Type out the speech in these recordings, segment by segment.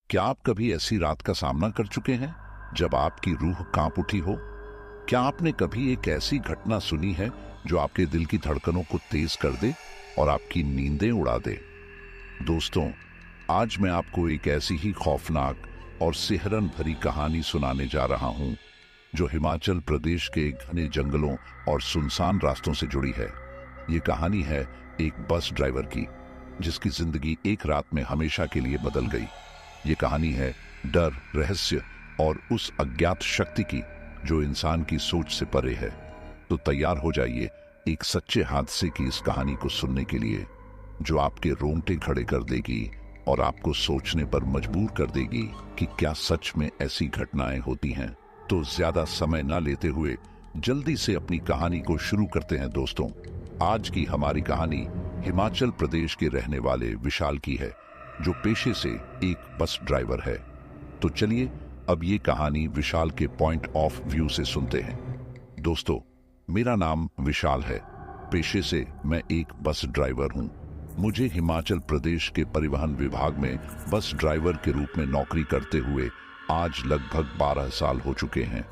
क्या आप कभी ऐसी रात का सामना कर चुके हैं जब आपकी रूह कांप उठी हो? क्या आपने कभी एक ऐसी घटना सुनी है जो आपके दिल की धड़कनों को तेज कर दे और आपकी नींदें उड़ा दे? दोस्तों, आज मैं आपको एक ऐसी ही खौफनाक और सिहरन भरी कहानी सुनाने जा रहा हूं जो हिमाचल प्रदेश के घने जंगलों और सुनसान रास्तों से जुड़ी है। ये कहानी है एक बस ड्राइवर की जिसकी जिंदगी एक रात में हमेशा के लिए बदल गई। ये कहानी है डर, रहस्य और उस अज्ञात शक्ति की जो इंसान की सोच से परे है। तो तैयार हो जाइए एक सच्चे हादसे की इस कहानी को सुनने के लिए जो आपके रोंगटे खड़े कर देगी और आपको सोचने पर मजबूर कर देगी कि क्या सच में ऐसी घटनाएं होती हैं। तो ज्यादा समय ना लेते हुए जल्दी से अपनी कहानी को शुरू करते हैं। दोस्तों, आज की हमारी कहानी हिमाचल प्रदेश के रहने वाले विशाल की है जो पेशे से एक बस ड्राइवर है। तो चलिए अब ये कहानी विशाल के पॉइंट ऑफ व्यू से सुनते हैं। दोस्तों, मेरा नाम विशाल है। पेशे से मैं एक बस ड्राइवर हूँ। मुझे हिमाचल प्रदेश के परिवहन विभाग में बस ड्राइवर के रूप में नौकरी करते हुए आज लगभग 12 साल हो चुके हैं।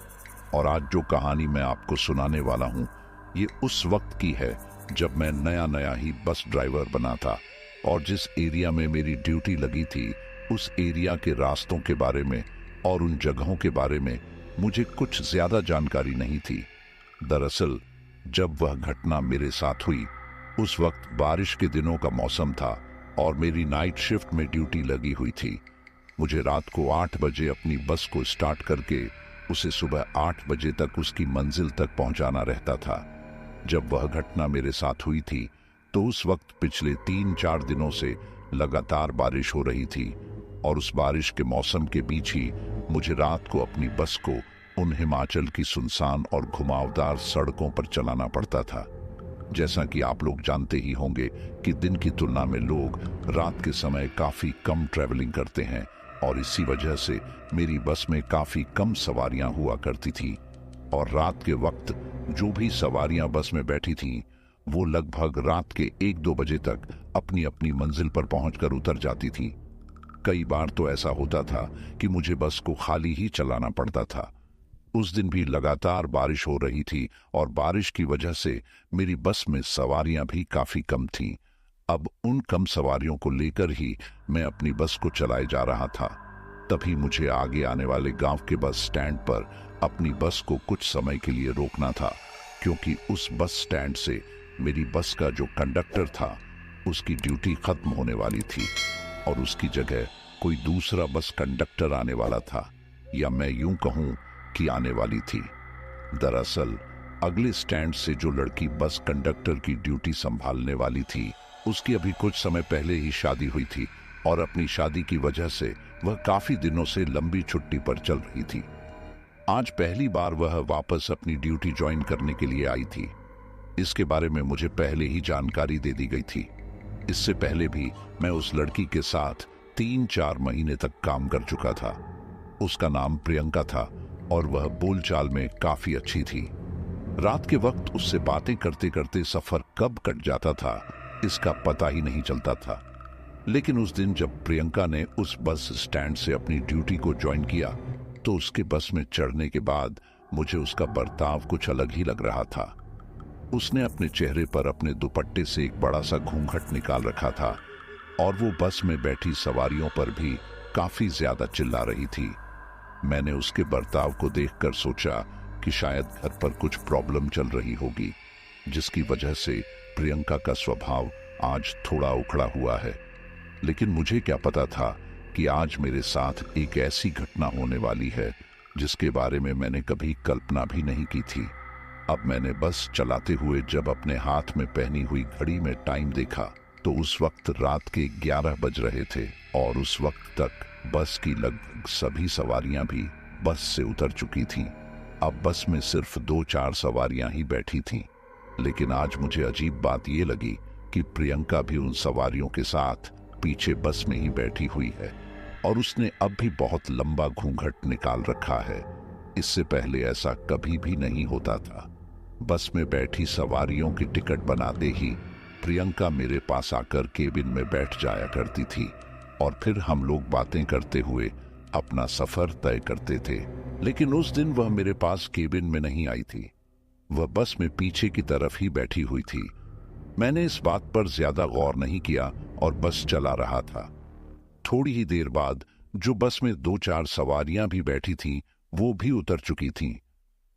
और आज जो कहानी मैं आपको सुनाने वाला हूँ ये उस वक्त की है जब मैं नया ही बस ड्राइवर बना था और जिस एरिया में मेरी ड्यूटी लगी थी उस एरिया के रास्तों के बारे में और उन जगहों के बारे में मुझे कुछ ज्यादा जानकारी नहीं थी। दरअसल जब वह घटना मेरे साथ हुई उस वक्त बारिश के दिनों का मौसम था और मेरी नाइट शिफ्ट में ड्यूटी लगी हुई थी। मुझे रात को 8 बजे अपनी बस को स्टार्ट करके उसे सुबह 8 बजे तक उसकी मंजिल तक पहुंचाना रहता था। जब वह घटना मेरे साथ हुई थी तो उस वक्त पिछले 3-4 दिनों से लगातार बारिश हो रही थी और उस बारिश के मौसम के बीच ही मुझे रात को अपनी बस को उन हिमाचल की सुनसान और घुमावदार सड़कों पर चलाना पड़ता था। जैसा कि आप लोग जानते ही होंगे कि दिन की तुलना में लोग रात के समय काफी कम ट्रैवलिंग करते हैं और इसी वजह से मेरी बस में काफी कम सवारियां हुआ करती थी और रात के वक्त जो भी सवारियां बस में बैठी थीं वो लगभग रात के 1-2 बजे तक अपनी अपनी मंजिल पर पहुंचकर उतर जाती थी। कई बार तो ऐसा होता था कि मुझे बस को खाली ही चलाना पड़ता था। उस दिन भी लगातार बारिश हो रही थी और बारिश की वजह से मेरी बस में सवारियां भी काफी कम थीं। अब उन कम सवारियों को लेकर ही मैं अपनी बस को चलाए जा रहा था। तभी मुझे आगे आने वाले गांव के बस स्टैंड पर अपनी बस को कुछ समय के लिए रोकना था क्योंकि उस बस स्टैंड से मेरी बस का जो कंडक्टर था उसकी ड्यूटी खत्म होने वाली थी और उसकी जगह कोई दूसरा बस कंडक्टर आने वाला था, या मैं यूं कहूं कि आने वाली थी। दरअसल अगले स्टैंड से जो लड़की बस कंडक्टर की ड्यूटी संभालने वाली थी उसकी अभी कुछ समय पहले ही शादी हुई थी और अपनी शादी की वजह से वह काफी दिनों से लंबी छुट्टी पर चल रही थी। आज पहली बार वह वापस अपनी ड्यूटी ज्वाइन करने के लिए आई थी। इसके बारे में मुझे पहले ही जानकारी दे दी गई थी। इससे पहले भी मैं उस लड़की के साथ 3-4 महीने तक काम कर चुका था। उसका नाम प्रियंका था और वह बोलचाल में काफी अच्छी थी। रात के वक्त उससे बातें करते करते सफर कब कट जाता था इसका पता ही नहीं चलता था। लेकिन उस दिन जब प्रियंका ने उस बस स्टैंड से अपनी ड्यूटी को ज्वाइन किया तो उसके बस में चढ़ने के बाद मुझे उसका बर्ताव कुछ अलग ही लग रहा था। उसने अपने चेहरे पर अपने दुपट्टे से एक बड़ा सा घूंघट निकाल रखा था और वो बस में बैठी सवारियों पर भी काफी ज्यादा चिल्ला रही थी। मैंने उसके बर्ताव को देखकर सोचा कि शायद घर पर कुछ प्रॉब्लम चल रही होगी जिसकी वजह से प्रियंका का स्वभाव आज थोड़ा उखड़ा हुआ है। लेकिन मुझे क्या पता था कि आज मेरे साथ एक ऐसी घटना होने वाली है जिसके बारे में मैंने कभी कल्पना भी नहीं की थी। अब मैंने बस चलाते हुए जब अपने हाथ में पहनी हुई घड़ी में टाइम देखा तो उस वक्त रात के 11 बज रहे थे और उस वक्त तक बस की लगभग सभी सवारियां भी बस से उतर चुकी थीं। अब बस में सिर्फ 2-4 सवारियां ही बैठी थीं। लेकिन आज मुझे अजीब बात ये लगी कि प्रियंका भी उन सवारियों के साथ पीछे बस में ही बैठी हुई है और उसने अब भी बहुत लंबा घूंघट निकाल रखा है। इससे पहले ऐसा कभी भी नहीं होता था। बस में बैठी सवारियों की टिकट बनाते ही प्रियंका मेरे पास आकर केबिन में बैठ जाया करती थी और फिर हम लोग बातें करते हुए अपना सफर तय करते थे। लेकिन उस दिन वह मेरे पास केबिन में नहीं आई थी। वह बस में पीछे की तरफ ही बैठी हुई थी। मैंने इस बात पर ज्यादा गौर नहीं किया और बस चला रहा था। थोड़ी ही देर बाद जो बस में 2-4 सवारियां भी बैठी थीं, वो भी उतर चुकी थीं।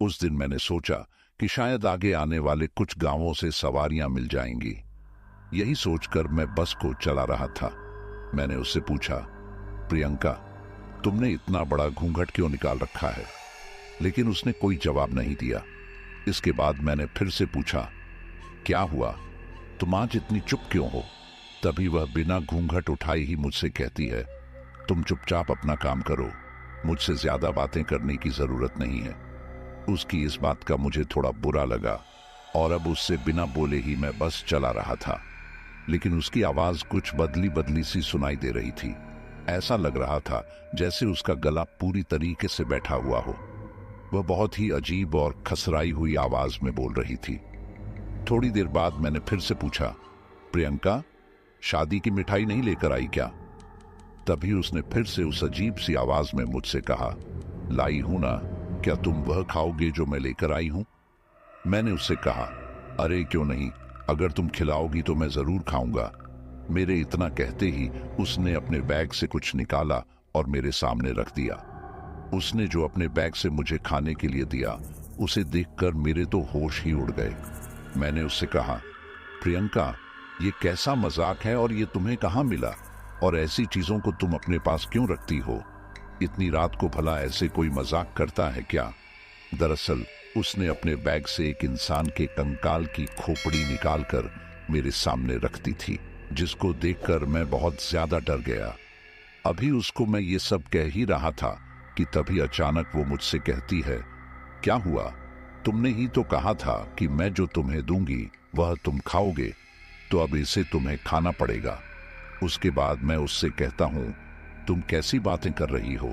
उस दिन मैंने सोचा कि शायद आगे आने वाले कुछ गांवों से सवारियां मिल जाएंगी। यही सोचकर मैं बस को चला रहा था। मैंने उससे पूछा, प्रियंका, तुमने इतना बड़ा घूंघट क्यों निकाल रखा है? लेकिन उसने कोई जवाब नहीं दिया। इसके बाद मैंने फिर से पूछा, क्या हुआ, तुम आज इतनी चुप क्यों हो? तभी वह बिना घूंघट उठाए ही मुझसे कहती है, तुम चुपचाप अपना काम करो, मुझसे ज्यादा बातें करने की जरूरत नहीं है। उसकी इस बात का मुझे थोड़ा बुरा लगा और अब उससे बिना बोले ही मैं बस चला रहा था। लेकिन उसकी आवाज कुछ बदली बदली सी सुनाई दे रही थी। ऐसा लग रहा था जैसे उसका गला पूरी तरीके से बैठा हुआ हो। वह बहुत ही अजीब और खसराई हुई आवाज में बोल रही थी। थोड़ी देर बाद मैंने फिर से पूछा, प्रियंका, शादी की मिठाई नहीं लेकर आई क्या? तभी उसने फिर से उस अजीब सी आवाज में मुझसे कहा, लाई हूं ना, क्या तुम वह खाओगे जो मैं लेकर आई हूं? मैंने उससे कहा, अरे क्यों नहीं, अगर तुम खिलाओगी तो मैं जरूर खाऊंगा। मेरे इतना कहते ही उसने अपने बैग से कुछ निकाला और मेरे सामने रख दिया। उसने जो अपने बैग से मुझे खाने के लिए दिया, उसे देखकर मेरे तो होश ही उड़ गए। मैंने उससे कहा, प्रियंका, ये कैसा मजाक है और ये तुम्हें कहाँ मिला? और ऐसी चीजों को तुम अपने पास क्यों रखती हो? इतनी रात को भला ऐसे कोई मजाक करता है क्या? दरअसल उसने अपने बैग से एक इंसान के कंकाल की खोपड़ी निकालकर मेरे सामने रख दी थी, जिसको देखकर मैं बहुत ज्यादा डर गया। अभी उसको मैं ये सब कह ही रहा था कि तभी अचानक वो मुझसे कहती है, क्या हुआ? तुमने ही तो कहा था कि मैं जो तुम्हें दूंगी वह तुम खाओगे, तो अब इसे तुम्हें खाना पड़ेगा। उसके बाद मैं उससे कहता हूं, तुम कैसी बातें कर रही हो?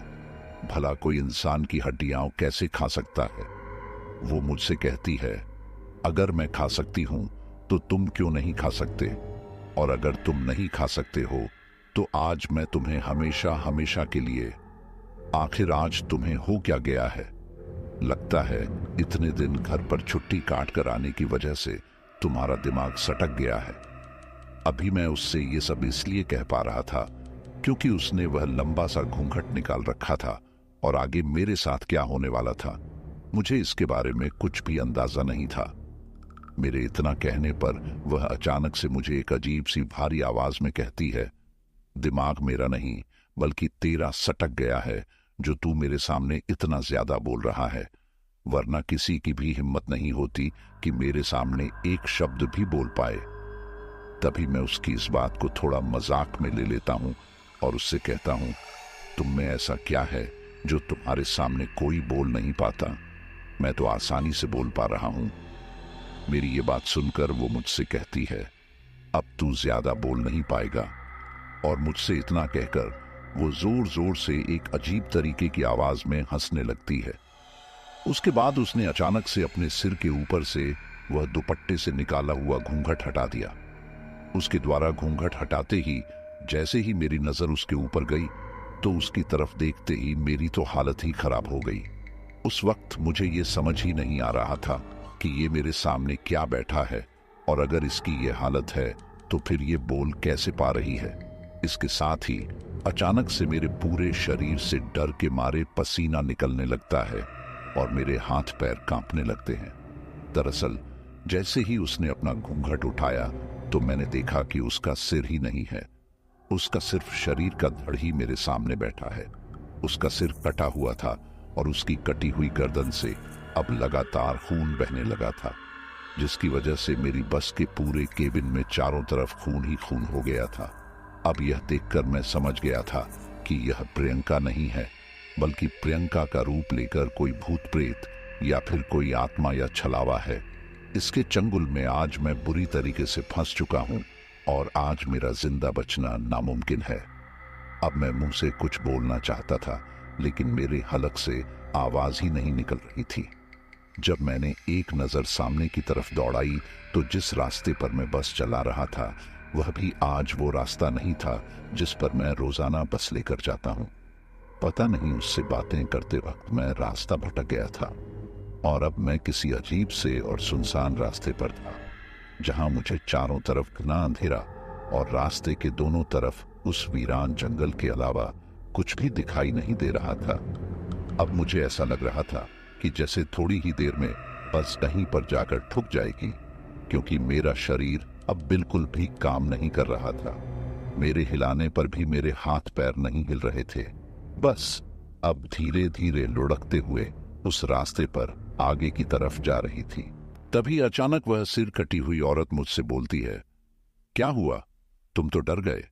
भला कोई इंसान की हड्डियां कैसे खा सकता है? वो मुझसे कहती है, अगर मैं खा सकती हूं तो तुम क्यों नहीं खा सकते? और अगर तुम नहीं खा सकते हो तो आज मैं तुम्हें हमेशा हमेशा के लिए, आखिर आज तुम्हें हो क्या गया है? लगता है इतने दिन घर पर छुट्टी काट कर आने की वजह से तुम्हारा दिमाग सटक गया है। अभी मैं उससे ये सब इसलिए कह पा रहा था क्योंकि उसने वह लंबा सा घूंघट निकाल रखा था और आगे मेरे साथ क्या होने वाला था, मुझे इसके बारे में कुछ भी अंदाजा नहीं था। मेरे इतना कहने पर वह अचानक से मुझे एक अजीब सी भारी आवाज में कहती है, दिमाग मेरा नहीं बल्कि तेरा सटक गया है जो तू मेरे सामने इतना ज्यादा बोल रहा है, वरना किसी की भी हिम्मत नहीं होती कि मेरे सामने एक शब्द भी बोल पाए। तभी मैं उसकी इस बात को थोड़ा मजाक में ले लेता हूं और उससे कहता हूं, तुम में ऐसा क्या है जो तुम्हारे सामने कोई बोल नहीं पाता? मैं तो आसानी से बोल पा रहा हूं। मेरी ये बात सुनकर वो मुझसे कहती है, अब तू ज्यादा बोल नहीं पाएगा। और मुझसे इतना कहकर वो जोर जोर से एक अजीब तरीके की आवाज में हंसने लगती है। उसके बाद उसने अचानक से अपने सिर के ऊपर से वह दुपट्टे से निकाला हुआ घूंघट हटा दिया। उसके द्वारा घूंघट हटाते ही जैसे ही मेरी नजर उसके ऊपर गई तो उसकी तरफ देखते ही मेरी तो हालत ही खराब हो गई। उस वक्त मुझे ये समझ ही नहीं आ रहा था कि ये मेरे सामने क्या बैठा है, और अगर इसकी ये हालत है तो फिर ये बोल कैसे पा रही है। इसके साथ ही अचानक से मेरे पूरे शरीर से डर के मारे पसीना निकलने लगता है और मेरे हाथ पैर कांपने लगते हैं। दरअसल जैसे ही उसने अपना घूंघट उठाया तो मैंने देखा कि उसका सिर ही नहीं है, उसका सिर्फ शरीर का धड़ ही मेरे सामने बैठा है। उसका सिर कटा हुआ था और उसकी कटी हुई गर्दन से अब लगातार खून बहने लगा था, जिसकी वजह से मेरी बस के पूरे केबिन में चारों तरफ खून ही खून हो गया था। अब यह देखकर मैं समझ गया था कि यह प्रियंका नहीं है, बल्कि प्रियंका का रूप लेकर कोई भूत प्रेत या फिर कोई आत्मा या छलावा है। इसके चंगुल में आज मैं बुरी तरीके से फंस चुका हूं और आज मेरा जिंदा बचना नामुमकिन है। अब मैं मुंह से कुछ बोलना चाहता था, लेकिन मेरे हलक से आवाज ही नहीं निकल रही थी। जब मैंने एक नजर सामने की तरफ दौड़ाई तो जिस रास्ते पर मैं बस चला रहा था वह भी आज वो रास्ता नहीं था जिस पर मैं रोजाना बस लेकर जाता हूँ। पता नहीं उससे बातें करते वक्त मैं रास्ता भटक गया था और अब मैं किसी अजीब से और सुनसान रास्ते पर था, जहां मुझे चारों तरफ घना अंधेरा और रास्ते के दोनों तरफ उस वीरान जंगल के अलावा कुछ भी दिखाई नहीं दे रहा था। अब मुझे ऐसा लग रहा था कि जैसे थोड़ी ही देर में बस कहीं पर जाकर ठुक जाएगी, क्योंकि मेरा शरीर अब बिल्कुल भी काम नहीं कर रहा था। मेरे हिलाने पर भी मेरे हाथ पैर नहीं हिल रहे थे। बस अब धीरे धीरे लुढ़कते हुए उस रास्ते पर आगे की तरफ जा रही थी। तभी अचानक वह सिर कटी हुई औरत मुझसे बोलती है, क्या हुआ, तुम तो डर गए।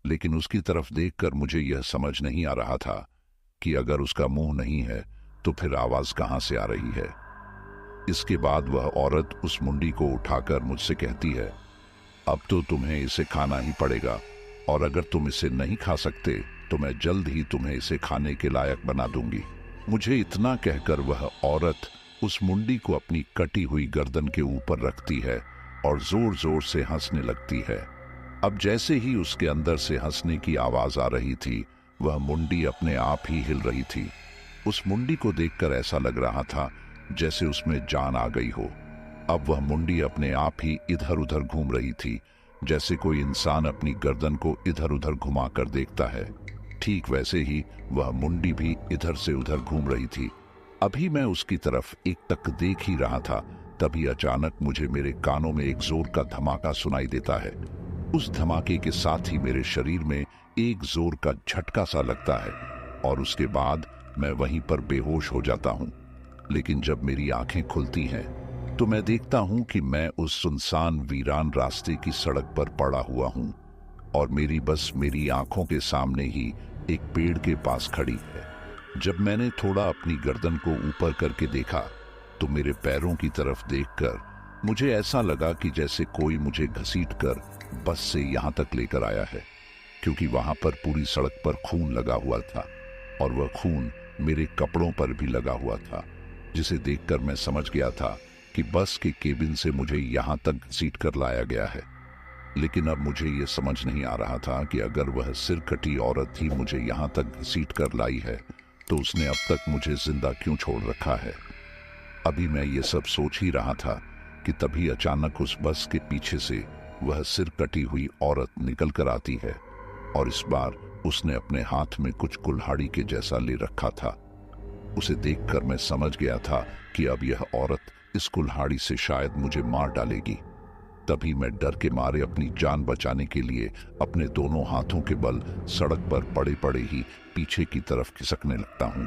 लेकिन उसकी तरफ देखकर मुझे यह समझ नहीं आ रहा था कि अगर उसका मुंह नहीं है तो फिर आवाज कहां से आ रही है। इसके बाद वह औरत उस मुंडी को उठाकर मुझसे कहती है, अब तो तुम्हें इसे खाना ही पड़ेगा, और अगर तुम इसे नहीं खा सकते तो मैं जल्द ही तुम्हें इसे खाने के लायक बना दूंगी। मुझे इतना कहकर वह औरत उस मुंडी को अपनी कटी हुई गर्दन के ऊपर रखती है और जोर जोर से हंसने लगती है। अब जैसे ही उसके अंदर से हंसने की आवाज आ रही थी, वह मुंडी अपने आप ही हिल रही थी। उस मुंडी को देखकर ऐसा लग रहा था जैसे उसमें जान आ गई हो। अब वह मुंडी अपने आप ही इधर उधर घूम रही थी, जैसे कोई इंसान अपनी गर्दन को इधर उधर घुमाकर देखता है। ठीक वैसे ही वह मुंडी भी इधर से उधर घूम रही थी। अभी मैं उसकी तरफ एक तक देख ही रहा था, तभी अचानक मुझे मेरे कानों में एक जोर का धमाका सुनाई देता है। उस धमाके के साथ ही मेरे शरीर में एक जोर का झटका सा लगता है और उसके बाद मैं वहीं पर बेहोश हो जाता हूँ। लेकिन जब मेरी आंखें खुलती हैं तो मैं देखता हूँ कि मैं उस सुनसान वीरान रास्ते की सड़क पर पड़ा हुआ हूँ और मेरी बस मेरी आंखों के सामने ही एक पेड़ के पास खड़ी है। जब मैंने थोड़ा अपनी गर्दन को ऊपर करके देखा तो मेरे पैरों की तरफ देखकर मुझे ऐसा लगा कि जैसे कोई मुझे घसीटकर बस से यहाँ तक लेकर आया है, क्योंकि वहां पर पूरी सड़क पर खून लगा हुआ था और वह खून मेरे कपड़ों पर भी लगा हुआ था, जिसे देखकर मैं समझ गया था कि बस के केबिन से मुझे यहाँ तक घसीटकर लाया गया है। लेकिन अब मुझे ये समझ नहीं आ रहा था कि अगर वह सिर कटी औरत ही मुझे यहाँ तक घसीट कर लाई है तो उसने अब तक मुझे जिंदा क्यों छोड़ रखा है। अभी मैं ये सब सोच ही रहा था कि तभी अचानक उस बस के पीछे से वह सिर कटी हुई औरत निकल कर आती है और इस बार उसने अपने हाथ में कुछ कुल्हाड़ी के जैसा ले रखा था। उसे देखकर मैं समझ गया था कि अब यह औरत इस कुल्हाड़ी से शायद मुझे मार डालेगी। तभी मैं डर के मारे अपनी जान बचाने के लिए अपने दोनों हाथों के बल सड़क पर पड़े पड़े ही पीछे की तरफ खिसकने लगता हूँ।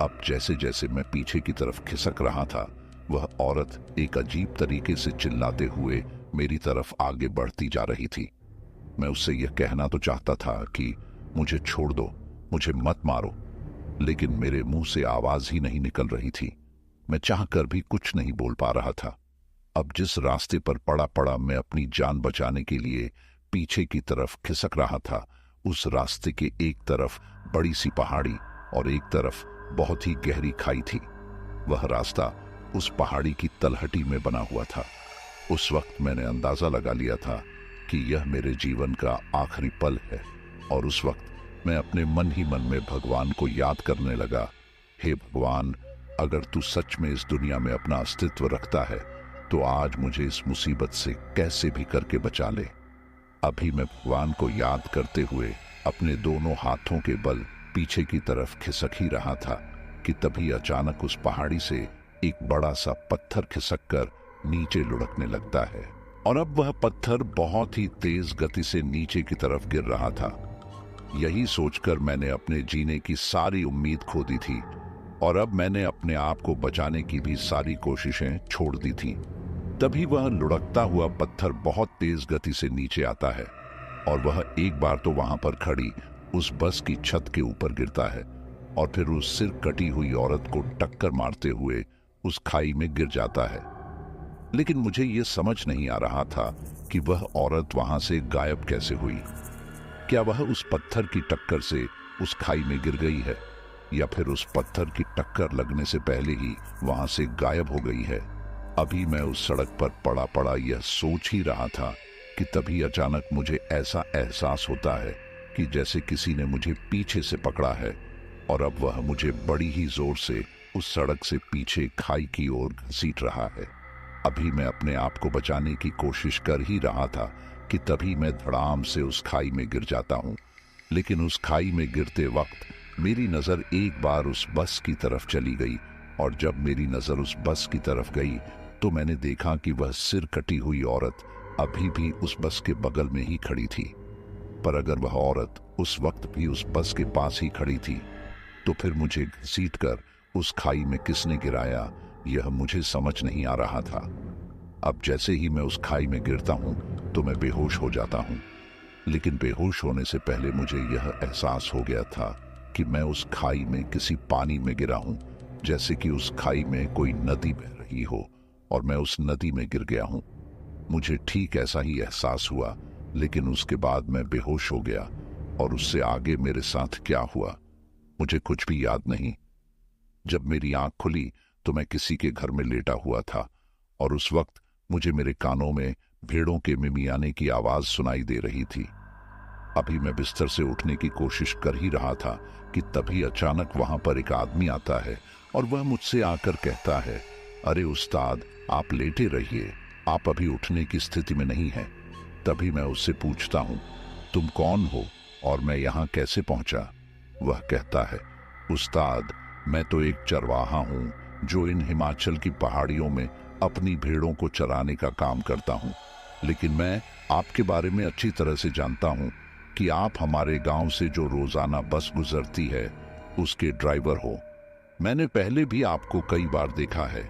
अब जैसे जैसे मैं पीछे की तरफ खिसक रहा था, वह औरत एक अजीब तरीके से चिल्लाते हुए मेरी तरफ आगे बढ़ती जा रही थी। मैं उससे यह कहना तो चाहता था कि मुझे छोड़ दो, मुझे मत मारो, लेकिन मेरे मुंह से आवाज ही नहीं निकल रही थी। मैं चाहकर भी कुछ नहीं बोल पा रहा था। अब जिस रास्ते पर पड़ा पड़ा मैं अपनी जान बचाने के लिए पीछे की तरफ खिसक रहा था, उस रास्ते के एक तरफ बड़ी सी पहाड़ी और एक तरफ बहुत ही गहरी खाई थी। वह रास्ता उस पहाड़ी की तलहटी में बना हुआ था। उस वक्त मैंने अंदाजा लगा लिया था कि यह मेरे जीवन का आखिरी पल है और उस वक्त मैं अपने मन ही मन में भगवान को याद करने लगा, हे भगवान, अगर तू सच में इस दुनिया में अपना अस्तित्व रखता है तो आज मुझे इस मुसीबत से कैसे भी करके बचा ले। अभी मैं भगवान को याद करते हुए अपने दोनों हाथों के बल पीछे की तरफ खिसक ही रहा था कि तभी अचानक उस पहाड़ी से एक बड़ा सा पत्थर खिसककर नीचे लुढ़कने लगता है और अब वह पत्थर बहुत ही तेज गति से नीचे की तरफ गिर रहा था। यही सोचकर मैंने अपने जीने की सारी उम्मीद खो दी थी और अब मैंने अपने आप को बचाने की भी सारी कोशिशें छोड़ दी थी। तभी वह लुढ़कता हुआ पत्थर बहुत तेज गति से नीचे आता है और वह एक बार तो वहां पर खड़ी उस बस की छत के ऊपर गिरता है और फिर उस सिर कटी हुई औरत को टक्कर मारते हुए उस खाई में गिर जाता है। लेकिन मुझे यह समझ नहीं आ रहा था कि वह औरत वहां से गायब कैसे हुई। क्या वह उस पत्थर की टक्कर से उस खाई में गिर गई है या फिर उस पत्थर की टक्कर लगने से पहले ही वहां से गायब हो गई है। अभी मैं उस सड़क पर पड़ा पड़ा यह सोच ही रहा था कि तभी अचानक मुझे ऐसा एहसास होता है कि जैसे किसी ने मुझे पीछे से पकड़ा है और अब वह मुझे बड़ी ही जोर से उस सड़क से पीछे खाई की ओर घसीट रहा है। अभी मैं अपने आप को बचाने की कोशिश कर ही रहा था कि तभी मैं धड़ाम से उस खाई में गिर जाता हूँ। लेकिन उस खाई में गिरते वक्त मेरी नजर एक बार उस बस की तरफ चली गई, और जब मेरी नजर उस बस की तरफ गई तो मैंने देखा कि वह सिर कटी हुई औरत अभी भी उस बस के बगल में ही खड़ी थी। पर अगर वह औरत उस वक्त भी उस बस के पास ही खड़ी थी तो फिर मुझे घसीटकर उस खाई में किसने गिराया, यह मुझे समझ नहीं आ रहा था। अब जैसे ही मैं उस खाई में गिरता हूं तो मैं बेहोश हो जाता हूं, लेकिन बेहोश होने से पहले मुझे यह एहसास हो गया था कि मैं उस खाई में किसी पानी में गिरा हूं, जैसे कि उस खाई में कोई नदी बह रही हो और मैं उस नदी में गिर गया हूं। मुझे ठीक ऐसा ही एहसास हुआ, लेकिन उसके बाद मैं बेहोश हो गया और उससे आगे मेरे साथ क्या हुआ मुझे कुछ भी याद नहीं। जब मेरी आंख खुली तो मैं किसी के घर में लेटा हुआ था और उस वक्त मुझे मेरे कानों में भेड़ों के मिमियाने की आवाज सुनाई दे रही थी। अभी मैं बिस्तर से उठने की कोशिश कर ही रहा था कि तभी अचानक वहां पर एक आदमी आता है और वह मुझसे आकर कहता है, अरे उस्ताद, आप लेटे रहिए, आप अभी उठने की स्थिति में नहीं हैं। तभी मैं उससे पूछता हूं, तुम कौन हो और मैं यहां कैसे पहुंचा? वह कहता है, उस्ताद, मैं तो एक चरवाहा हूं जो इन हिमाचल की पहाड़ियों में अपनी भेड़ों को चराने का काम करता हूं, लेकिन मैं आपके बारे में अच्छी तरह से जानता हूं कि आप हमारे गांव से जो रोजाना बस गुजरती है उसके ड्राइवर हो। मैंने पहले भी आपको कई बार देखा है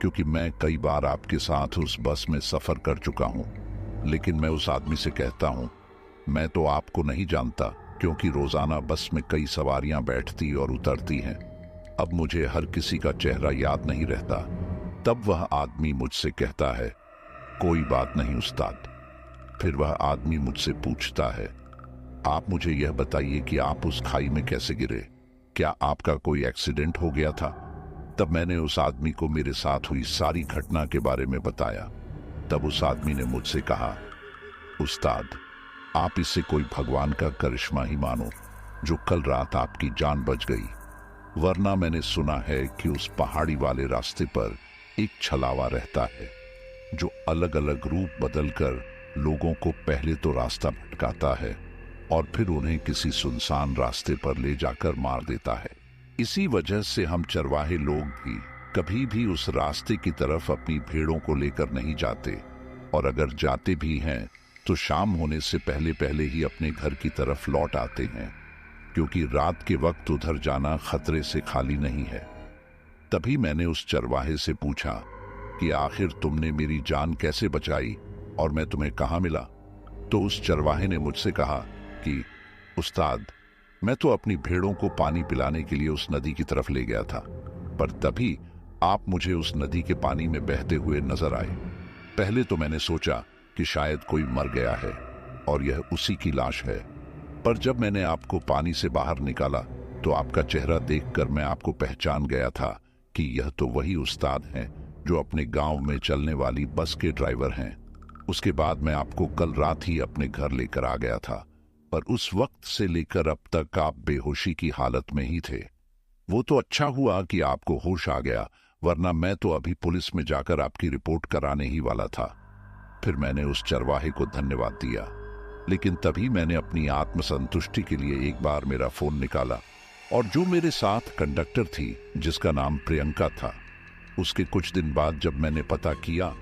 क्योंकि मैं कई बार आपके साथ उस बस में सफर कर चुका हूं। लेकिन मैं उस आदमी से कहता हूं, मैं तो आपको नहीं जानता क्योंकि रोजाना बस में कई सवारियां बैठती और उतरती हैं। अब मुझे हर किसी का चेहरा याद नहीं रहता। तब वह आदमी मुझसे कहता है, कोई बात नहीं उस्ताद। फिर वह आदमी मुझसे पूछता है, आप मुझे यह बताइए कि आप उस खाई में कैसे गिरे? क्या आपका कोई एक्सीडेंट हो गया था? तब मैंने उस आदमी को मेरे साथ हुई सारी घटना के बारे में बताया। तब उस आदमी ने मुझसे कहा, उस्ताद, आप इसे कोई भगवान का करिश्मा ही मानो जो कल रात आपकी जान बच गई, वरना मैंने सुना है कि उस पहाड़ी वाले रास्ते पर एक छलावा रहता है जो अलग अलग रूप बदलकर लोगों को पहले तो रास्ता भटकाता है और फिर उन्हें किसी सुनसान रास्ते पर ले जाकर मार देता है। इसी वजह से हम चरवाहे लोग भी कभी भी उस रास्ते की तरफ अपनी भेड़ों को लेकर नहीं जाते, और अगर जाते भी हैं तो शाम होने से पहले पहले ही अपने घर की तरफ लौट आते हैं, क्योंकि रात के वक्त उधर जाना खतरे से खाली नहीं है। तभी मैंने उस चरवाहे से पूछा कि आखिर तुमने मेरी जान कैसे बचाई और मैं तुम्हें कहाँ मिला? तो उस चरवाहे ने मुझसे कहा कि उस्ताद, मैं तो अपनी भेड़ों को पानी पिलाने के लिए उस नदी की तरफ ले गया था, पर तभी आप मुझे उस नदी के पानी में बहते हुए नजर आए। पहले तो मैंने सोचा कि शायद कोई मर गया है और यह उसी की लाश है, पर जब मैंने आपको पानी से बाहर निकाला तो आपका चेहरा देखकर मैं आपको पहचान गया था कि यह तो वही उस्ताद हैं जो अपने गांव में चलने वाली बस के ड्राइवर हैं। उसके बाद मैं आपको कल रात ही अपने घर लेकर आ गया था, पर उस वक्त से लेकर अब तक आप बेहोशी की हालत में ही थे। वो तो अच्छा हुआ कि आपको होश आ गया, वरना मैं तो अभी पुलिस में जाकर आपकी रिपोर्ट कराने ही वाला था। फिर मैंने उस चरवाहे को धन्यवाद दिया, लेकिन तभी मैंने अपनी आत्मसंतुष्टि के लिए एक बार मेरा फोन निकाला और जो मेरे साथ कंडक्टर थी जिसका नाम प्रियंका था, उसके कुछ दिन बाद जब मैंने पता किया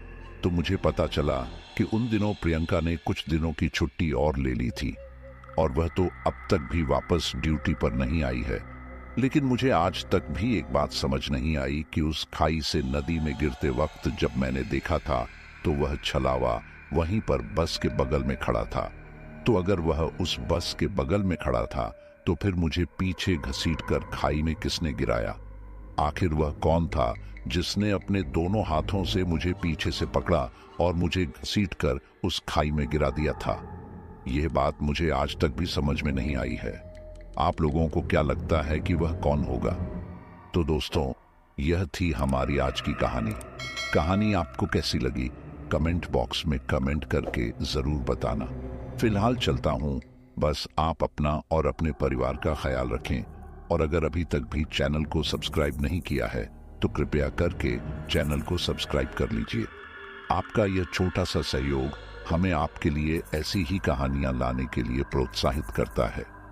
तो मुझे पता चला कि उन दिनों प्रियंका ने कुछ दिनों की छुट्टी और ले ली थी और वह तो अब तक भी वापस ड्यूटी पर नहीं आई है। लेकिन मुझे आज तक भी एक बात समझ नहीं आई कि उस खाई से नदी में गिरते वक्त जब मैंने देखा था तो वह छलावा वहीं पर बस के बगल में खड़ा था। तो अगर वह उस बस के बगल में खड़ा था तो फिर मुझे पीछे घसीटकर खाई में किसने गिराया? आखिर वह कौन था जिसने अपने दोनों हाथों से मुझे पीछे से पकड़ा और मुझे घसीटकर उस खाई में गिरा दिया था? यह बात मुझे आज तक भी समझ में नहीं आई है। आप लोगों को क्या लगता है कि वह कौन होगा? तो दोस्तों, यह थी हमारी आज की कहानी। कहानी आपको कैसी लगी कमेंट बॉक्स में कमेंट करके जरूर बताना। फिलहाल चलता हूँ, बस आप अपना और अपने परिवार का ख्याल रखें, और अगर अभी तक भी चैनल को सब्सक्राइब नहीं किया है तो कृपया करके चैनल को सब्सक्राइब कर लीजिए। आपका यह छोटा सा सहयोग हमें आपके लिए ऐसी ही कहानियां लाने के लिए प्रोत्साहित करता है।